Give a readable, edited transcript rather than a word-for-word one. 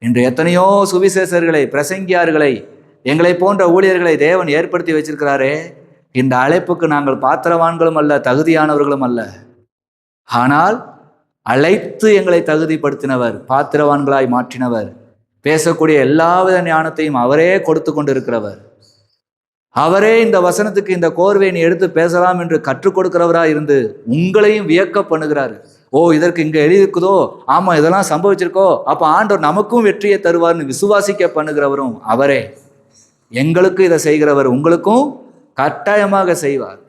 இன்று எத்தனையோ சுவிசேஷர்களை, பிரசங்கியார்களை, எங்களை போன்ற ஊழியர்களை தேவன் ஏற்படுத்தி வச்சிருக்கிறாரே. இந்த அழைப்புக்கு நாங்கள் பாத்திரவான்களும் அல்ல, தகுதியானவர்களும் அல்ல. ஆனால் அழைத்து எங்களை தகுதிப்படுத்தினவர், பாத்திரவான்களாய் மாற்றினவர், பேசக்கூடிய எல்லாவித ஞானத்தையும் அவரே கொடுத்து கொண்டு இருக்கிறவர். அவரே இந்த வசனத்துக்கு இந்த கோர்வை நீ எடுத்து பேசலாம் என்று கற்றுக் கொடுக்கிறவராக இருந்து உங்களையும் வியக்க பண்ணுகிறார். ஓ, இதற்கு இங்க எழுதியிருக்குதோ, ஆமா இதெல்லாம் சம்பவிச்சிருக்கோ, அப்ப ஆண்டவர் நமக்கும் வெற்றியை தருவார்னு விசுவாசிக்க பண்ணுகிறவரும் அவரே. எங்களுக்கு இதை செய்கிறவர் உங்களுக்கும் கட்டாயமாக செய்வார்.